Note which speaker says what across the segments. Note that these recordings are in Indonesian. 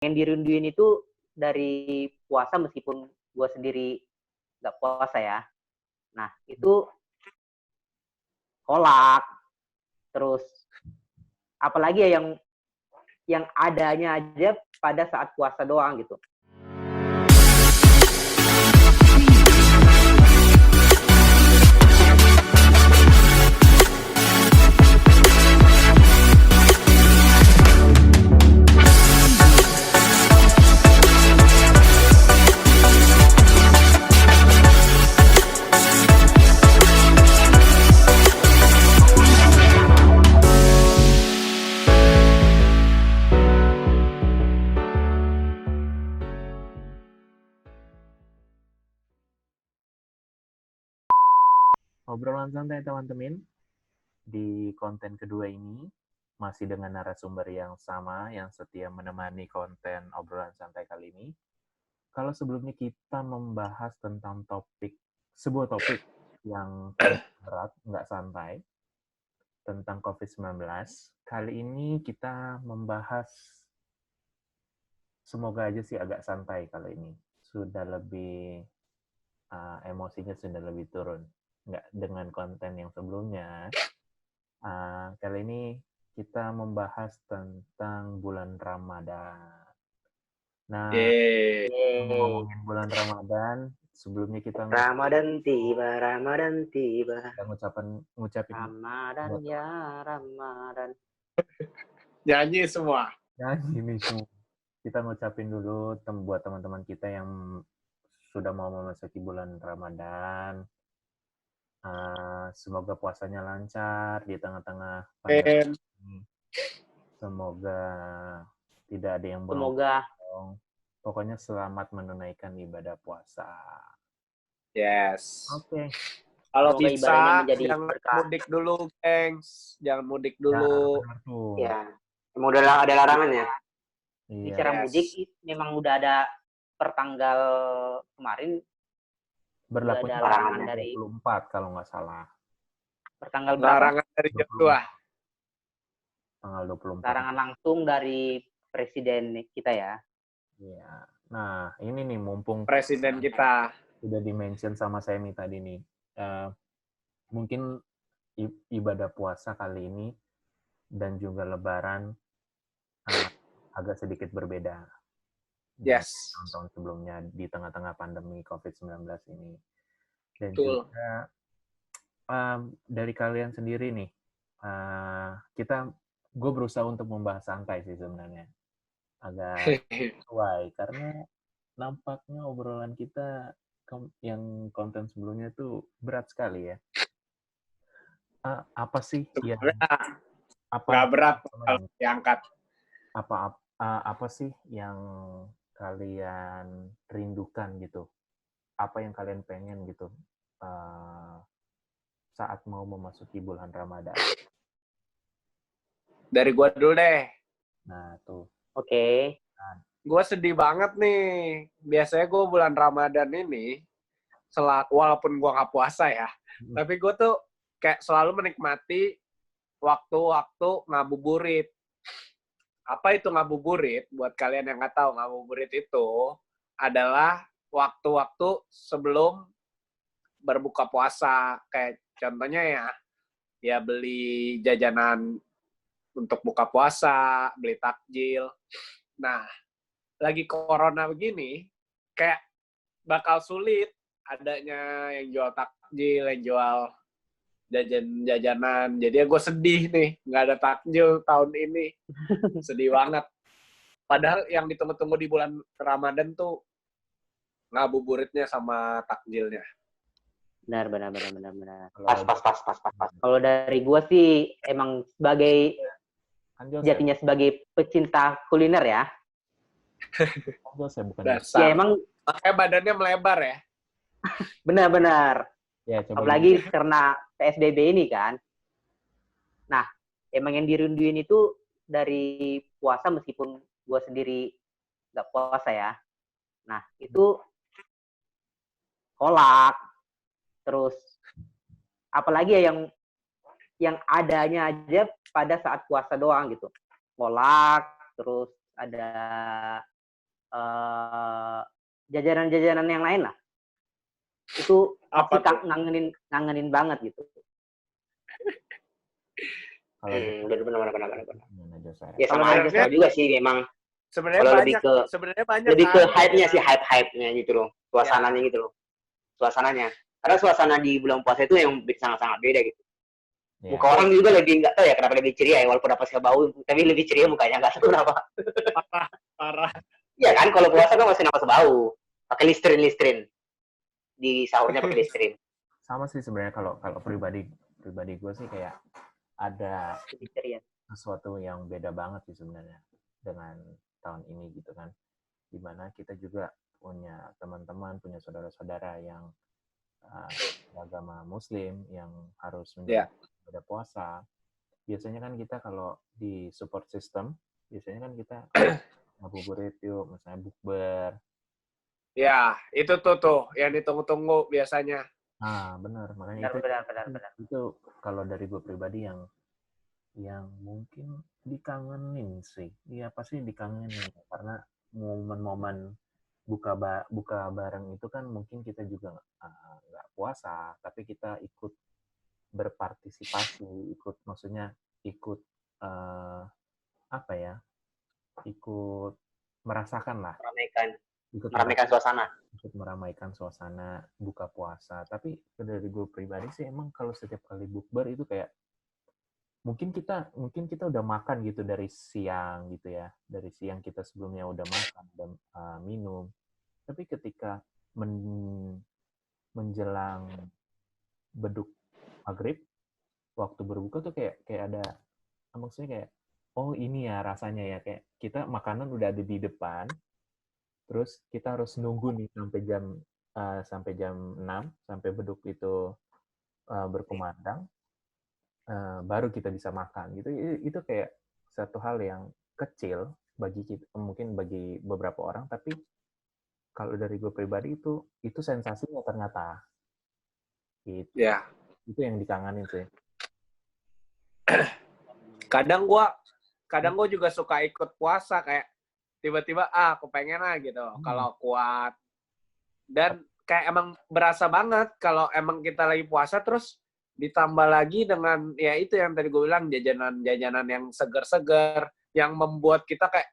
Speaker 1: Yang dirinduin itu dari puasa meskipun gue sendiri nggak puasa ya. Nah itu kolak, terus apalagi ya yang adanya aja pada saat puasa doang gitu.
Speaker 2: Obrolan santai teman-teman, di konten kedua ini masih dengan narasumber yang sama yang setia menemani konten obrolan santai kali ini. Kalau sebelumnya kita membahas tentang sebuah topik yang berat, nggak santai, tentang COVID-19, kali ini kita membahas, semoga aja sih agak santai kali ini. Sudah lebih, emosinya sudah lebih turun. Nggak dengan konten yang sebelumnya. Kali ini kita membahas tentang bulan Ramadan. Nah, ngomongin bulan Ramadan, sebelumnya kita
Speaker 1: Ramadan tiba.
Speaker 2: ngucapin
Speaker 1: Ramadan ya Ramadan.
Speaker 3: Nyanyi semua.
Speaker 2: ini semua. Kita ngucapin dulu buat teman-teman kita yang sudah mau memasuki bulan Ramadan. Semoga puasanya lancar di tengah-tengah pandemi. Semoga tidak ada yang bolong. Pokoknya selamat menunaikan ibadah puasa.
Speaker 3: Yes.
Speaker 2: Oke.
Speaker 3: Kalau
Speaker 1: Semoga
Speaker 3: bisa,
Speaker 1: ibadahnya menjadi
Speaker 3: jangan
Speaker 1: berkah.
Speaker 3: mudik dulu, gengs. Jangan mudik dulu.
Speaker 2: benar tuh.
Speaker 1: Ya, emang udah ada larangan ya.
Speaker 2: Iya.
Speaker 1: Bicara mudik memang udah ada pertanggal kemarin
Speaker 2: Berlakunya
Speaker 1: ada larangan
Speaker 2: dari 24 kalau nggak salah.
Speaker 1: pertanggal berapa?
Speaker 3: Larangan dari jam 2.
Speaker 2: Tanggal 24.
Speaker 1: Larangan langsung dari presiden kita ya.
Speaker 2: Iya. Nah, ini nih mumpung
Speaker 3: Presiden kita.
Speaker 2: sudah di-mention sama saya nih tadi nih. Mungkin ibadah puasa kali ini dan juga lebaran agak sedikit berbeda.
Speaker 3: Yes.
Speaker 2: Tahun-tahun sebelumnya di tengah-tengah pandemi COVID-19 ini. Dan
Speaker 3: Betul.
Speaker 2: juga dari kalian sendiri nih, gue berusaha untuk membahas santai sih sebenarnya. Agak sesuai, karena nampaknya obrolan kita yang konten sebelumnya tuh berat sekali ya. Apa sih yang...
Speaker 3: Nggak berat kalau diangkat.
Speaker 2: Apa sih yang kalian rindukan gitu? Apa yang kalian pengen gitu saat mau memasuki bulan Ramadan?
Speaker 3: Dari gua dulu deh.
Speaker 2: Nah, tuh.
Speaker 1: Oke.
Speaker 3: Gua sedih banget nih. Biasanya gua bulan Ramadan ini, walaupun gua nggak puasa ya, tapi gua tuh kayak selalu menikmati waktu-waktu ngabuburit. Apa itu ngabuburit? Buat kalian yang nggak tahu, ngabuburit itu adalah waktu-waktu sebelum berbuka puasa. Kayak contohnya ya beli jajanan untuk buka puasa, beli takjil. Nah, lagi corona begini, kayak bakal sulit adanya yang jual takjil, yang jual jajanan. Jadi gue sedih nih, nggak ada takjil tahun ini. Sedih banget. Padahal yang ditunggu-tunggu di bulan Ramadan tuh ngabuburitnya sama takjilnya.
Speaker 1: Benar. Pas. Kalau dari gua sih emang sebagai jatinya sebagai pecinta kuliner ya. Ya emang
Speaker 3: makanya badannya melebar ya.
Speaker 1: Benar.
Speaker 2: Ya,
Speaker 1: apalagi karena PSBB ini kan. Nah, emang yang dirinduin itu dari puasa meskipun gua sendiri nggak puasa ya. Nah, itu kolak, terus apalagi ya yang adanya aja pada saat puasa doang gitu. Kolak, terus ada jajanan-jajanan yang lain lah. Itu
Speaker 3: Apa
Speaker 1: pasti
Speaker 3: tuh?
Speaker 1: ngangenin banget gitu.
Speaker 2: Kalau
Speaker 4: Benar.
Speaker 2: gimana Joshua?
Speaker 4: Ya sama aja
Speaker 3: Sebenarnya
Speaker 4: sama juga sih memang.
Speaker 3: sebenarnya
Speaker 4: Kalau
Speaker 3: banyak
Speaker 4: lebih ke
Speaker 3: kan
Speaker 4: hype-nya sih,
Speaker 3: jajanan.
Speaker 4: hype-nya gitu loh. Suasananya gitu loh. Suasananya. Karena suasana di bulan puasa itu yang sangat-sangat beda gitu.
Speaker 2: Ya,
Speaker 4: Muka orang juga lebih, nggak tahu ya kenapa lebih ceria ya, walaupun apa sih bau, tapi lebih ceria mukanya, nggak tahu kenapa.
Speaker 3: Parah.
Speaker 4: Iya kan, kalau puasa kan masih nafas bau. Pakai listrin. Di sahurnya pakai listrin.
Speaker 2: sama sih sebenarnya kalau kalau pribadi gue sih kayak ada
Speaker 1: Lebih ceria.
Speaker 2: sesuatu yang beda banget sih sebenarnya dengan tahun ini gitu kan. Dimana kita juga punya teman-teman, punya saudara-saudara yang beragama Muslim yang harus menjalankan ibadah puasa. Biasanya kan kita kalau di support system, biasanya kan kita ngabuburit yuk, misalnya bukber.
Speaker 3: Ya, itu tuh yang ditunggu-tunggu biasanya.
Speaker 2: Ah, benar. Makanya
Speaker 1: Benar.
Speaker 2: itu kalau dari gue pribadi yang mungkin dikangenin sih. Iya pasti dikangenin karena momen-momen buka bareng itu kan mungkin kita juga nggak puasa, tapi kita ikut berpartisipasi, maksudnya ikut apa ya? Ikut merasakan lah,
Speaker 4: Meramaikan suasana.
Speaker 2: ikut meramaikan suasana buka puasa. Tapi dari gue pribadi sih emang kalau setiap kali bukber itu kayak mungkin kita udah makan gitu dari siang gitu ya, dari siang kita sebelumnya udah makan dan minum, tapi ketika menjelang beduk maghrib waktu berbuka tuh kayak ada maksudnya kayak oh ini ya rasanya ya, kayak kita makanan udah ada di depan, terus kita harus nunggu nih sampai jam 6 sampai beduk itu berkumandang. Baru kita bisa makan gitu. Itu kayak satu hal yang kecil bagi kita, mungkin bagi beberapa orang, tapi kalau dari gue pribadi itu sensasinya ternyata gitu.
Speaker 3: Ya.
Speaker 2: Itu yang dikangenin sih.
Speaker 3: Kadang gue juga suka ikut puasa, kayak tiba-tiba aku pengen gitu kalau kuat. Dan kayak emang berasa banget kalau emang kita lagi puasa, terus ditambah lagi dengan ya itu yang tadi gue bilang, jajanan yang seger-seger yang membuat kita kayak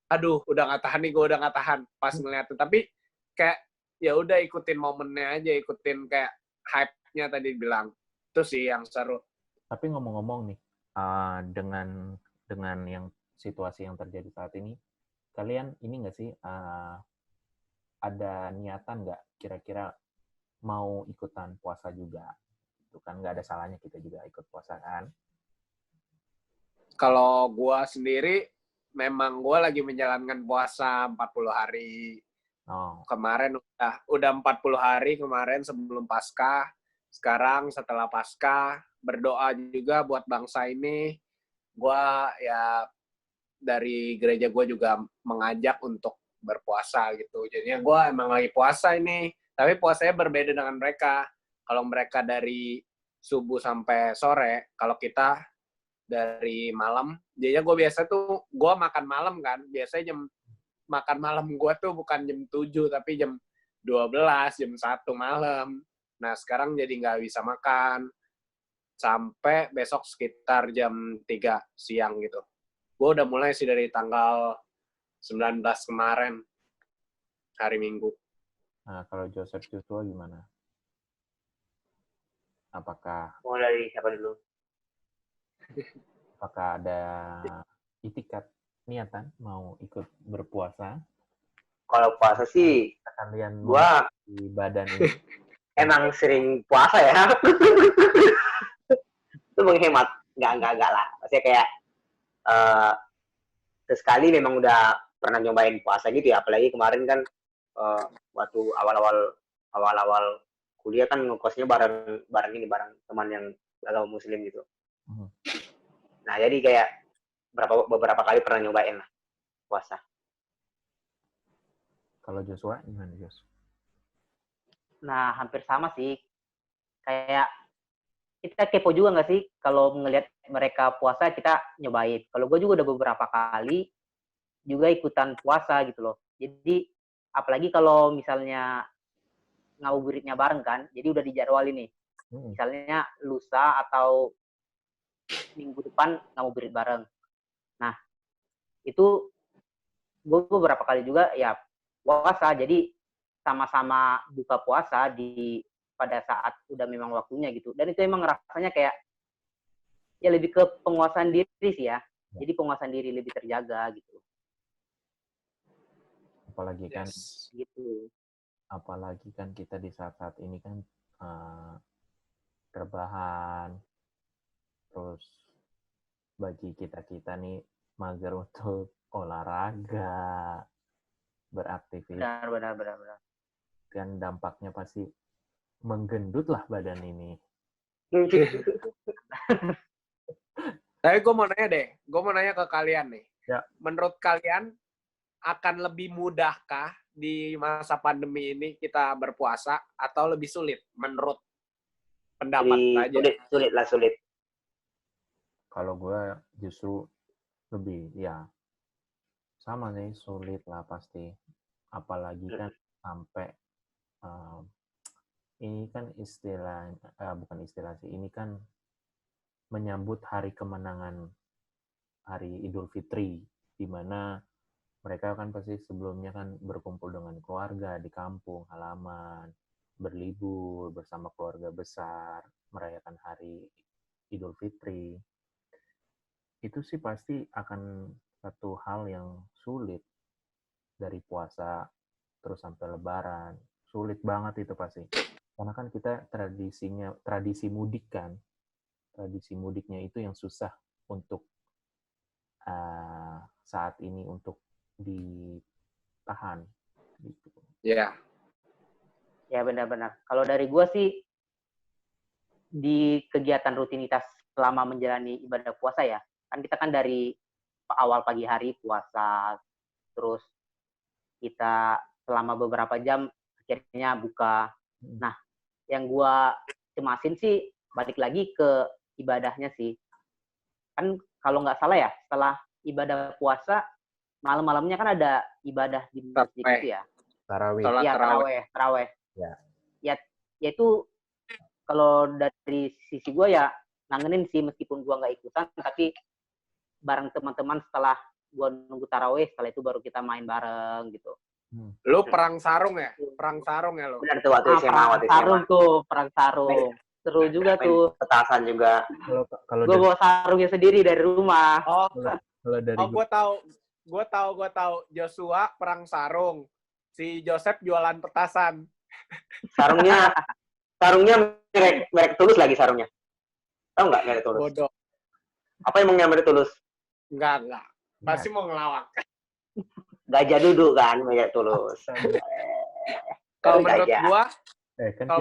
Speaker 3: aduh udah nggak tahan nih, gue udah nggak tahan pas ngeliatin. Tapi kayak ya udah ikutin momennya aja, ikutin kayak hype-nya tadi bilang. Itu sih yang seru.
Speaker 2: Tapi ngomong-ngomong nih, dengan yang situasi yang terjadi saat ini, kalian ini nggak sih ada niatan nggak kira-kira mau ikutan puasa juga? Itu kan nggak ada salahnya kita juga ikut puasa kan?
Speaker 3: Kalau gue sendiri, memang gue lagi menjalankan puasa 40 hari. Kemarin udah 40 hari kemarin sebelum Paskah. Sekarang setelah Paskah, berdoa juga buat bangsa ini. Gue ya dari gereja gue juga mengajak untuk berpuasa gitu. Jadinya gue emang lagi puasa ini. Tapi puasanya berbeda dengan mereka. Kalau mereka dari subuh sampai sore, kalau kita dari malam. Jadinya gue biasa tuh, gue makan malam kan. Biasanya makan malam gue tuh bukan jam 7, tapi jam 12, jam 1 malam. Nah, sekarang jadi nggak bisa makan. Sampai besok sekitar jam 3 siang gitu. Gue udah mulai sih dari tanggal 19 kemarin, hari Minggu.
Speaker 2: Nah, kalau Joseph Joshua gimana? Apakah
Speaker 4: Mau dari siapa dulu?
Speaker 2: Apakah ada itikat niatan mau ikut berpuasa?
Speaker 4: Kalau puasa sih,
Speaker 2: Kalian
Speaker 4: gua
Speaker 2: di badan ini
Speaker 4: emang sering puasa ya. Itu menghemat, enggak lah. Maksudnya kayak sesekali memang udah pernah nyobain puasa gitu ya. Apalagi kemarin kan waktu awal-awal kuliah kan ngekosnya bareng teman yang agama Muslim gitu. Nah, jadi kayak beberapa kali pernah nyobain lah puasa.
Speaker 2: Kalau Joshua gimana, Jos?
Speaker 1: Nah, hampir sama sih. Kayak kita kepo juga nggak sih kalau ngelihat mereka puasa kita nyobain. Kalau gue juga udah beberapa kali juga ikutan puasa gitu loh. Jadi apalagi kalau misalnya ngabuburitnya bareng kan, jadi udah dijadwalin nih. Misalnya lusa atau minggu depan ngabuburit bareng. Nah, itu gue beberapa kali juga ya puasa, jadi sama-sama buka puasa pada saat udah memang waktunya gitu. Dan itu emang rasanya kayak ya lebih ke penguasaan diri sih ya. Jadi penguasaan diri lebih terjaga gitu.
Speaker 2: Apalagi kan
Speaker 1: gitu.
Speaker 2: Apalagi kan kita di saat-saat ini kan rebahan, terus bagi kita nih mager untuk olahraga, beraktivitas,
Speaker 1: Benar.
Speaker 2: kan dampaknya pasti menggendut lah badan ini.
Speaker 3: Tapi gue mau nanya ke kalian nih.
Speaker 2: Ya.
Speaker 3: Menurut kalian akan lebih mudahkah di masa pandemi ini kita berpuasa atau lebih sulit menurut pendapat aja?
Speaker 4: Sulit.
Speaker 2: Kalau gue justru lebih, ya sama nih, sulit lah pasti. Apalagi kan sampai ini kan bukan istilah sih, ini kan menyambut hari kemenangan hari Idul Fitri, di mana mereka kan pasti sebelumnya kan berkumpul dengan keluarga di kampung halaman, berlibur bersama keluarga besar, merayakan hari Idul Fitri. Itu sih pasti akan satu hal yang sulit dari puasa terus sampai Lebaran. Sulit banget itu pasti. Karena kan kita tradisi mudik kan. Tradisi mudiknya itu yang susah untuk saat ini untuk ditahan gitu.
Speaker 3: Iya.
Speaker 1: Ya benar-benar. Kalau dari gue sih di kegiatan rutinitas selama menjalani ibadah puasa ya, kan kita kan dari awal pagi hari puasa, terus kita selama beberapa jam akhirnya buka. Nah, yang gue cemasin sih balik lagi ke ibadahnya sih. Kan kalau nggak salah ya, setelah ibadah puasa, malam-malamnya kan ada ibadah di masjid itu ya.
Speaker 2: Tarawih.
Speaker 1: Iya, taraweh. Ya itu kalau dari sisi gue ya ngangenin sih, meskipun gue nggak ikutan, tapi bareng teman-teman setelah gue nunggu taraweh, setelah itu baru kita main bareng gitu.
Speaker 3: Lu perang sarung ya? Perang sarung ya lu?
Speaker 4: Benar tuh waktu SMA.
Speaker 1: Perang sarung. Seru juga tuh.
Speaker 4: Petasan juga.
Speaker 2: Kalau
Speaker 1: gue bawa sarungnya sendiri dari rumah.
Speaker 2: Kalau dari
Speaker 3: gue tahu. Joshua perang sarung. Si Joseph jualan petasan.
Speaker 4: Sarungnya merek Tulus lagi sarungnya. Tahu nggak merek Tulus?
Speaker 3: Bodoh.
Speaker 4: Apa emangnya merek Tulus?
Speaker 3: Enggak. Pasti mau ngelawak.
Speaker 4: Gajah duduk kan merek Tulus.
Speaker 3: Kalau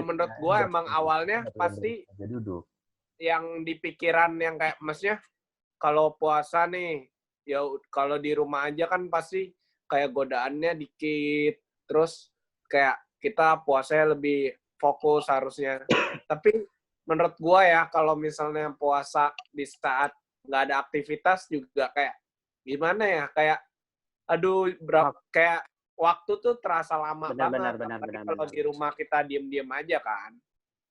Speaker 3: menurut gua emang awalnya pasti
Speaker 2: duduk.
Speaker 3: Yang di pikiran yang kayak maksudnya kalau puasa nih, ya kalau di rumah aja kan pasti kayak godaannya dikit, terus kayak kita puasanya lebih fokus harusnya. Tapi menurut gua ya kalau misalnya puasa di saat nggak ada aktivitas juga kayak gimana ya, kayak aduh kayak waktu tuh terasa lama banget. Kalau di rumah kita diem-diem aja kan,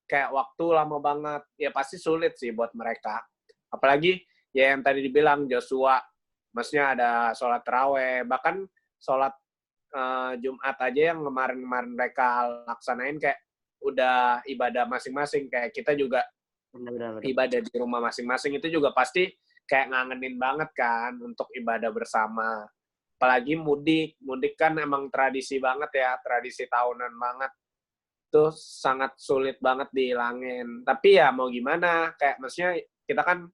Speaker 3: kayak waktu lama banget. Ya pasti sulit sih buat mereka. Apalagi ya yang tadi dibilang Joshua, maksudnya ada sholat taraweh, bahkan sholat Jumat aja yang kemarin mereka laksanain kayak udah ibadah masing-masing. Kayak kita juga ibadah di rumah masing-masing itu juga pasti kayak ngangenin banget kan untuk ibadah bersama. Apalagi mudik kan emang tradisi banget ya, tradisi tahunan banget. Itu sangat sulit banget dihilangin. Tapi ya mau gimana, kayak maksudnya kita kan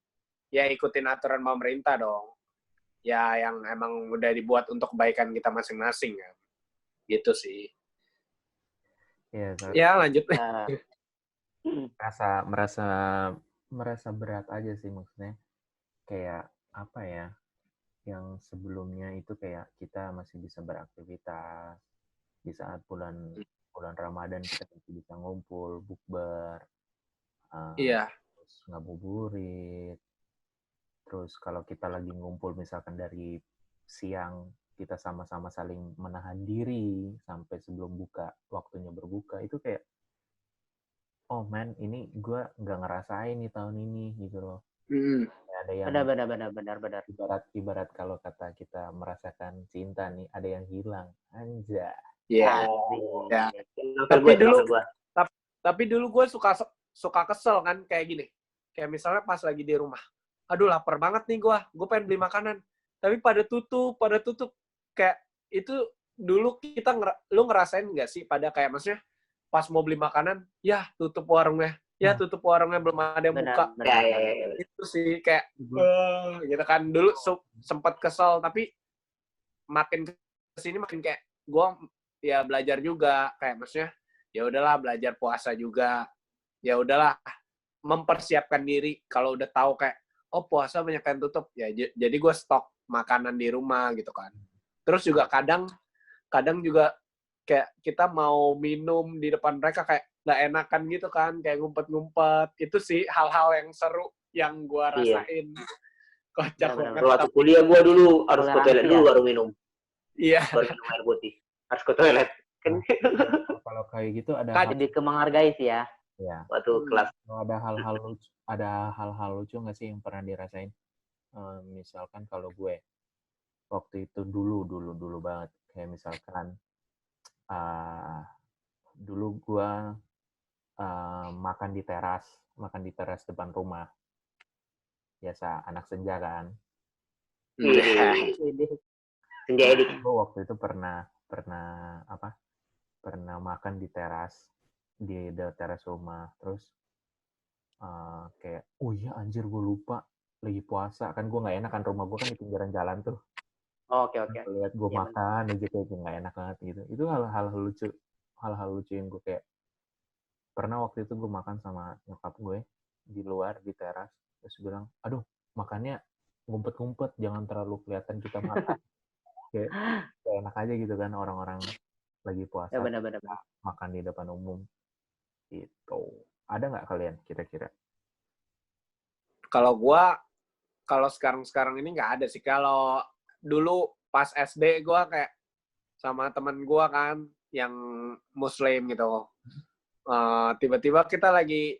Speaker 3: ya ikutin aturan pemerintah dong. Ya yang emang udah dibuat untuk kebaikan kita masing-masing kan. Gitu sih. Ya lanjut.
Speaker 2: Merasa berat aja sih maksudnya. Kayak apa ya? Yang sebelumnya itu kayak kita masih bisa beraktivitas di saat bulan Ramadan, kita masih bisa ngumpul, bukber, terus ngabuburit, terus kalau kita lagi ngumpul misalkan dari siang kita sama-sama saling menahan diri sampai sebelum waktunya berbuka, itu kayak, oh man, ini gue nggak ngerasain nih tahun ini gitu loh. Ada yang
Speaker 1: Benar.
Speaker 2: ibarat kalau kata kita merasakan cinta nih, ada yang hilang, anjay.
Speaker 3: Iya. Ya. Tapi dulu gue suka kesel kan kayak gini. Kayak misalnya pas lagi di rumah, aduh lapar banget nih gue pengen beli makanan, tapi pada tutup. Kayak itu dulu lu ngerasain nggak sih pada kayak maksudnya pas mau beli makanan, ya tutup warungnya belum ada yang buka.
Speaker 4: Ya.
Speaker 3: Itu sih kayak gitu kan. Dulu sempat kesel, tapi makin kesini makin kayak gue ya belajar juga, kayak maksudnya ya udahlah belajar puasa juga, ya udahlah mempersiapkan diri kalau udah tahu kayak puasa banyak yang tutup ya, jadi gue stok makanan di rumah gitu kan. Terus juga kadang juga kayak kita mau minum di depan mereka kayak nggak enakan gitu kan, kayak ngumpet-ngumpet. Itu sih hal-hal yang seru yang gue rasain. Kocak banget.
Speaker 4: Waktu kuliah gue dulu harus ke toilet dulu baru minum.
Speaker 3: Iya.
Speaker 4: Baru minum air putih. Harus ke toilet.
Speaker 2: Kalau kayak gitu ada
Speaker 1: lebih ke menghargai sih ya.
Speaker 2: Ya.
Speaker 4: Waktu kelas.
Speaker 2: Ada hal-hal lucu nggak sih yang pernah dirasain? Misalkan kalau gue waktu itu dulu banget, kayak misalkan dulu gue makan di teras depan rumah, biasa anak senja kan.
Speaker 4: Senja edik.
Speaker 2: Gue waktu itu pernah makan di teras rumah, terus kayak iya anjir gue lupa lagi puasa kan, gue nggak enak kan, rumah gue kan di pinggiran jalan tuh.
Speaker 1: Oke.
Speaker 2: Lihat gue makan aja kayak nggak enak banget gitu. Itu hal-hal lucu yang gue kayak pernah waktu itu gue makan sama nyokap gue di luar di teras, terus bilang, aduh makannya ngumpet-ngumpet, jangan terlalu kelihatan kita makan. kayak enak aja gitu kan, orang-orang lagi puasa
Speaker 1: Ya, benar.
Speaker 2: makan di depan umum gitu. Ada nggak kalian kira-kira?
Speaker 3: Kalau sekarang ini nggak ada sih. Kalau dulu pas SD gue kayak sama temen gue kan yang Muslim gitu. Tiba-tiba kita lagi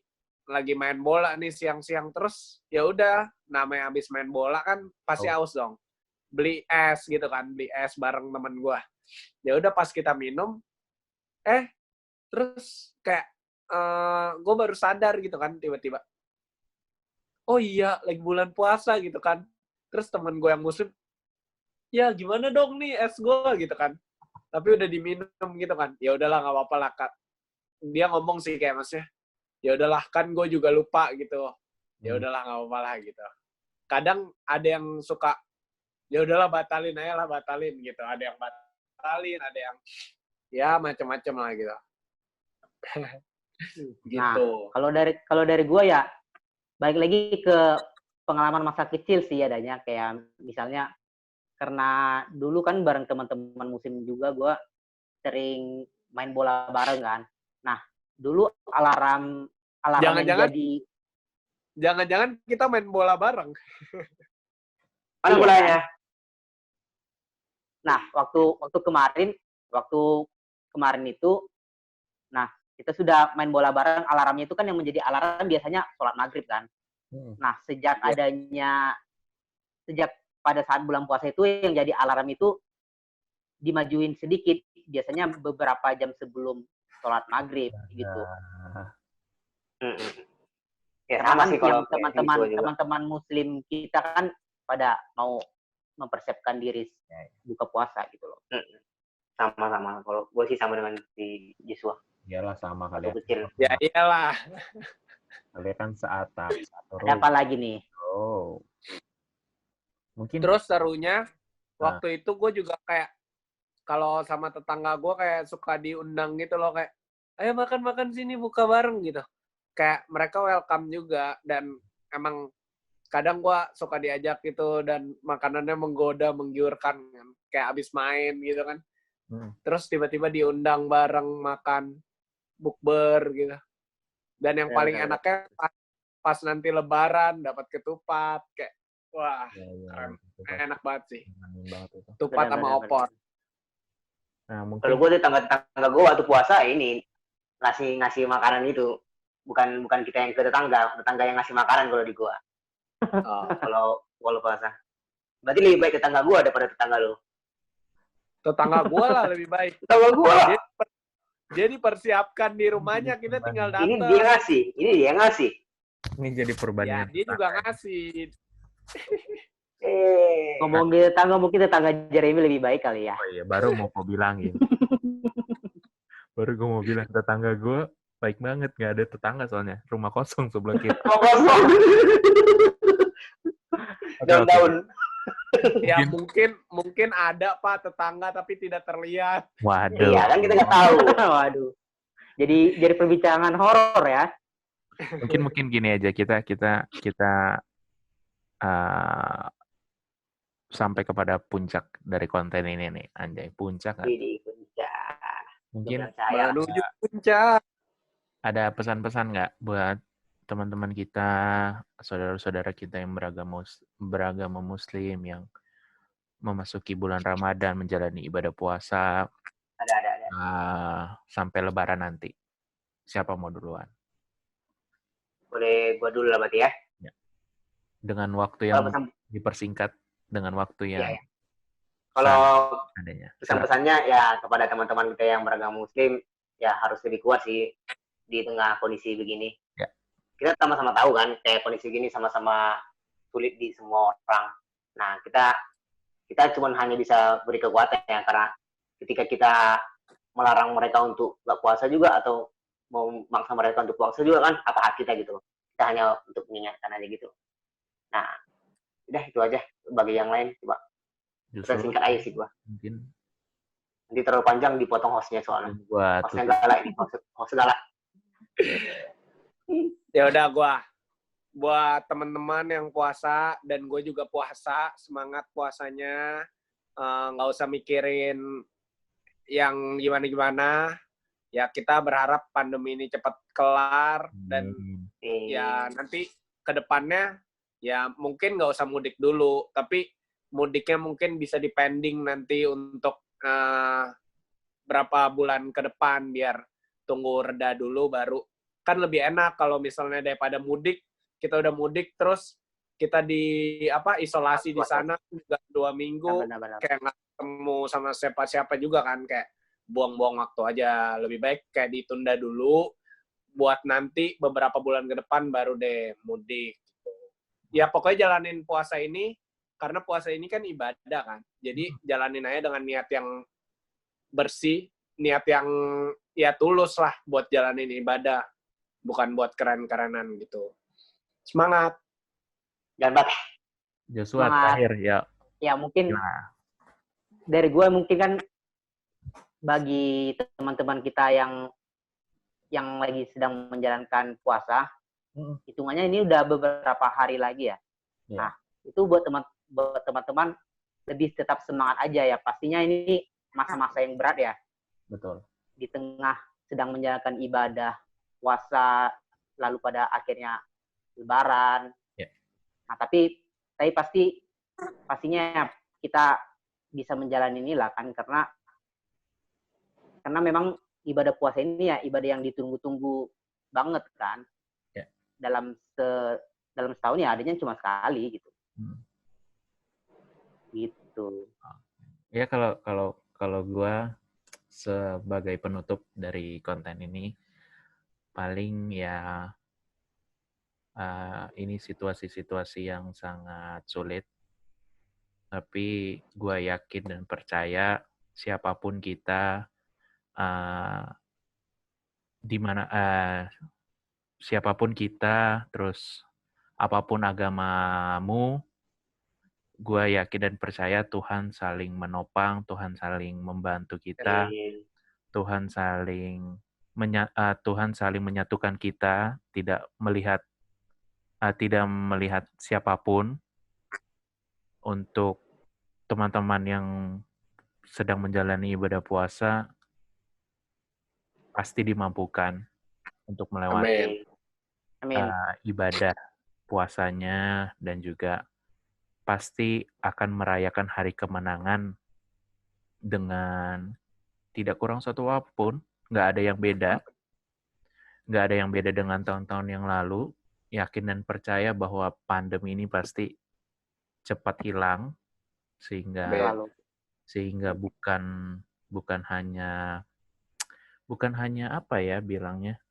Speaker 3: main bola nih siang-siang, terus ya udah namanya abis main bola kan pasti haus dong. Beli es gitu kan, beli es bareng temen gue. Ya udah pas kita minum, terus kayak gue baru sadar gitu kan tiba-tiba. Oh iya, lagi bulan puasa gitu kan. Terus temen gue yang Muslim, ya gimana dong nih es gue gitu kan. Tapi udah diminum gitu kan. Ya udahlah nggak apa-apa lah Kak. Dia ngomong sih kayak maksudnya, ya udahlah kan gue juga lupa gitu. Ya udahlah nggak apa-apa lah gitu. Kadang ada yang suka, ya udahlah batalin gitu. Ada yang batalin, ada yang ya macam-macam lah gitu. Gitu.
Speaker 1: Nah, kalau dari gue ya balik lagi ke pengalaman masa kecil sih adanya, kayak misalnya karena dulu kan bareng teman-teman Muslim juga gue sering main bola bareng kan. Nah, dulu alarm
Speaker 3: Jangan-jangan kita main bola bareng.
Speaker 4: Mana bolanya?
Speaker 1: Nah, waktu kemarin itu, nah kita sudah main bola bareng, alarmnya itu kan yang menjadi alarm biasanya sholat maghrib kan. Nah, sejak pada saat bulan puasa itu yang jadi alarm itu dimajuin sedikit, biasanya beberapa jam sebelum sholat maghrib gitu.
Speaker 4: Ya, sama sih kalau
Speaker 1: teman-teman Muslim kita kan pada mau mempersiapkan diri buka puasa gitu loh.
Speaker 4: Sama. Kalau gue sih sama dengan si Joshua.
Speaker 2: Iyalah sama kalian.
Speaker 4: Kecil.
Speaker 3: Ya iyalah.
Speaker 2: Kalian kan seatap.
Speaker 1: Ada apa lagi nih?
Speaker 2: Oh. Mungkin.
Speaker 3: Terus serunya waktu itu gue juga kayak kalau sama tetangga gue kayak suka diundang gitu loh, kayak ayo makan sini buka bareng gitu. Kayak mereka welcome juga, dan emang kadang gue suka diajak gitu dan makanannya menggoda, menggiurkan kan. Kayak abis main gitu kan. Terus tiba-tiba diundang bareng makan bukber gitu. Dan yang paling enaknya pas nanti lebaran dapat ketupat, kayak Wah,
Speaker 2: Iya,
Speaker 3: keren.
Speaker 2: itu pasti
Speaker 3: Enak banget sih.
Speaker 2: ngenin banget itu.
Speaker 3: Tupat sama
Speaker 1: Benar-benar.
Speaker 3: opor.
Speaker 2: Nah, mungkin
Speaker 4: Kalau gue tetangga gue waktu puasa ini ngasih makanan itu. Bukan kita yang ke tetangga yang ngasih makanan kalau di gua.
Speaker 3: Oh.
Speaker 4: Kalau puasa. Berarti lebih baik tetangga gua daripada tetangga lu.
Speaker 3: Tetangga gue lah lebih baik.
Speaker 4: Tetangga gua lah.
Speaker 3: Dia dipersiapkan di rumahnya, kita tinggal datang.
Speaker 4: Ini dia ngasih.
Speaker 2: ini jadi
Speaker 3: Ya,
Speaker 2: perbandingan.
Speaker 3: dia juga ngasih.
Speaker 1: Ngomongin tetangga, mungkin tetangga Jeremy lebih baik kali ya.
Speaker 2: Oh iya, baru mau gue bilangin. Baru gue mau bilang tetangga gue baik banget, nggak ada tetangga soalnya, rumah kosong sebelah kita.
Speaker 4: Kosong. Daun-daun.
Speaker 3: Ya mungkin ada Pak tetangga tapi tidak terlihat.
Speaker 2: Waduh.
Speaker 4: Iya kan kita nggak tahu.
Speaker 1: Waduh. Jadi perbincangan horor ya.
Speaker 2: Mungkin gini aja, kita sampai kepada puncak dari konten ini nih, anjay, puncak kan?
Speaker 4: Di puncak.
Speaker 2: Mungkin
Speaker 3: Menuju puncak.
Speaker 2: ada pesan-pesan nggak buat teman-teman kita, saudara-saudara kita yang beragama Muslim yang memasuki bulan Ramadan, menjalani ibadah puasa,
Speaker 4: Ada.
Speaker 2: sampai Lebaran nanti. Siapa mau duluan?
Speaker 4: Boleh gua dulu lah berarti ya.
Speaker 2: Dengan waktu yang
Speaker 4: Kalau pesan,
Speaker 2: dipersingkat, dengan waktu yang
Speaker 4: iya. Kalau
Speaker 2: adanya.
Speaker 4: pesan-pesannya ya kepada teman-teman kita yang beragama Muslim, ya harus lebih kuat sih di tengah kondisi begini.
Speaker 2: Ya.
Speaker 4: Kita sama-sama tahu kan, kayak kondisi gini sama-sama sulit di semua orang. Nah, kita cuma hanya bisa beri kekuatan ya, karena ketika kita melarang mereka untuk nggak puasa juga, atau mau maksa mereka untuk puasa juga kan, apa hak kita gitu. Kita hanya untuk mengingatkan aja gitu. Nah, udah itu aja. Bagi yang lain, coba. Kita singkat aja sih gua.
Speaker 2: Mungkin
Speaker 4: Nanti terlalu panjang dipotong hostnya soalnya.
Speaker 2: buat
Speaker 4: Hostnya galak ini, host galak.
Speaker 3: Ya udah buat teman-teman yang puasa dan gue juga puasa, semangat puasanya, nggak usah mikirin yang gimana-gimana. Ya kita berharap pandemi ini cepat kelar dan ya nanti ke depannya ya mungkin nggak usah mudik dulu, tapi mudiknya mungkin bisa dipending nanti untuk berapa bulan ke depan biar tunggu reda dulu baru. Kan lebih enak kalau misalnya daripada mudik, kita udah mudik terus kita isolasi di sana juga 2 minggu,
Speaker 1: Benar-benar.
Speaker 3: kayak nggak ketemu sama siapa-siapa juga kan, kayak buang-buang waktu aja. Lebih baik kayak ditunda dulu buat nanti beberapa bulan ke depan baru deh mudik gitu. Ya pokoknya jalanin puasa ini, karena puasa ini kan ibadah kan. Jadi jalanin aja dengan niat yang bersih, niat yang ya tulus lah buat jalanin ibadah, bukan buat keren-kerenan gitu. Semangat.
Speaker 4: Jangan batah.
Speaker 2: Joshua
Speaker 1: Semangat.
Speaker 2: terakhir ya.
Speaker 1: Ya mungkin
Speaker 2: Nah,
Speaker 1: dari gue mungkin kan bagi teman-teman kita yang lagi sedang menjalankan puasa, hitungannya ini udah beberapa hari lagi ya.
Speaker 2: Ya.
Speaker 1: Nah, itu buat teman-teman lebih tetap semangat aja ya. Pastinya ini masa-masa yang berat ya.
Speaker 2: betul.
Speaker 1: Di tengah sedang menjalankan ibadah puasa, lalu pada akhirnya Lebaran.
Speaker 2: Ya.
Speaker 1: Nah, tapi pastinya kita bisa menjalani inilah kan, karena memang ibadah puasa ini ya ibadah yang ditunggu-tunggu banget kan.
Speaker 2: Ya.
Speaker 1: Dalam setahun ya adanya cuma sekali gitu. Gitu.
Speaker 2: Ya kalau gue sebagai penutup dari konten ini, paling ya ini situasi-situasi yang sangat sulit, tapi gue yakin dan percaya siapapun kita, siapapun kita, terus apapun agamamu, gue yakin dan percaya Tuhan saling menopang, Tuhan saling membantu kita, Tuhan saling menyatukan kita, tidak melihat siapapun. Untuk teman-teman yang sedang menjalani ibadah puasa, pasti dimampukan untuk melewati
Speaker 1: Amin.
Speaker 2: ibadah puasanya, dan juga pasti akan merayakan hari kemenangan dengan tidak kurang suatu apapun, nggak ada yang beda. Nggak ada yang beda dengan tahun-tahun yang lalu. Yakin dan percaya bahwa pandemi ini pasti cepat hilang,
Speaker 3: Amin.
Speaker 2: sehingga bukan hanya apa ya bilangnya.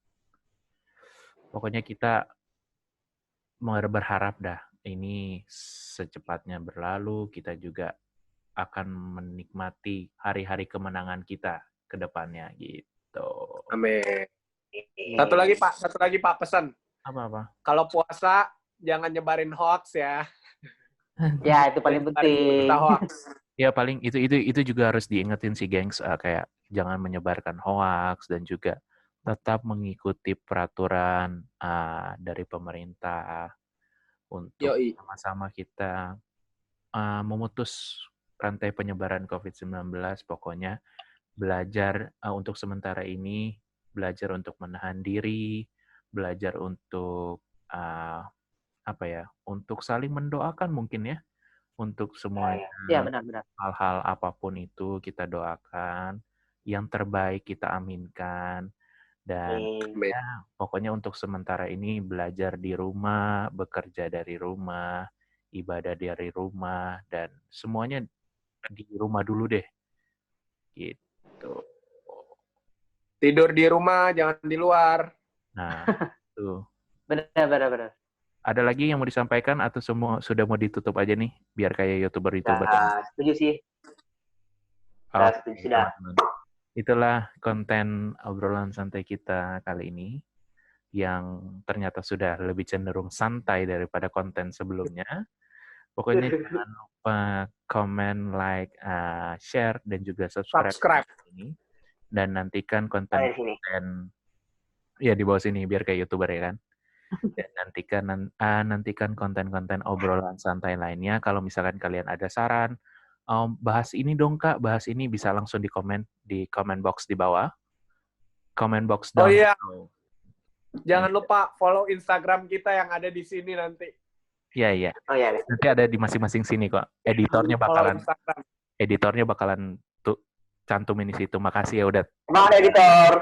Speaker 2: Pokoknya kita berharap dah ini secepatnya berlalu, kita juga akan menikmati hari-hari kemenangan kita ke depannya gitu.
Speaker 3: Amin. Satu lagi Pak pesan.
Speaker 2: Apa-apa?
Speaker 3: Kalau puasa jangan nyebarin hoax ya.
Speaker 1: Ya, itu paling penting.
Speaker 3: Berita hoax.
Speaker 2: Ya paling itu juga harus diingetin sih gengs, kayak jangan menyebarkan hoax dan juga tetap mengikuti peraturan dari pemerintah untuk
Speaker 3: Yoi.
Speaker 2: sama-sama kita memutus rantai penyebaran COVID-19. Pokoknya belajar untuk sementara ini, belajar untuk menahan diri, belajar untuk untuk saling mendoakan mungkin ya, untuk semuanya.
Speaker 1: Ya, benar-benar.
Speaker 2: Hal-hal apapun itu kita doakan, yang terbaik kita aminkan, dan ya pokoknya untuk sementara ini belajar di rumah, bekerja dari rumah, ibadah dari rumah, dan semuanya di rumah dulu deh. Gitu.
Speaker 3: Tidur di rumah, jangan di luar.
Speaker 2: Nah, tuh.
Speaker 1: Benar.
Speaker 2: Ada lagi yang mau disampaikan atau semua sudah mau ditutup aja nih, biar kayak YouTuber-YouTuber?
Speaker 1: Setuju sih.
Speaker 2: Oke,
Speaker 1: Sudah.
Speaker 2: teman-teman. Itulah konten obrolan santai kita kali ini, yang ternyata sudah lebih cenderung santai daripada konten sebelumnya. Pokoknya jangan lupa komen, like, share, dan juga subscribe ini. Dan nantikan konten-konten ya di bawah sini biar kayak YouTuber ya kan. Dan nantikan konten-konten obrolan santai lainnya. Kalau misalkan kalian ada saran, bahas ini dong Kak, bahas ini, bisa langsung di comment box di bawah. Comment box down.
Speaker 3: Oh iya. Jangan lupa follow Instagram kita yang ada di sini nanti.
Speaker 2: Iya.
Speaker 1: Oh iya.
Speaker 2: Nanti ada di masing-masing sini kok. Editornya bakalan tuh cantumin di situ. Makasih ya udah.
Speaker 4: Semangat editor.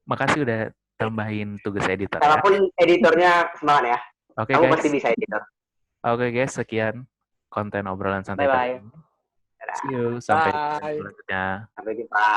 Speaker 2: Makasih udah tambahin tugas editor.
Speaker 4: Walaupun editornya semangat ya.
Speaker 2: Oke
Speaker 4: Kamu
Speaker 2: guys.
Speaker 4: pasti bisa editor.
Speaker 2: Oke guys, sekian konten obrolan santai.
Speaker 1: Bye-bye.
Speaker 2: See you. Sampai jumpa selanjutnya.
Speaker 4: Sampai jumpa.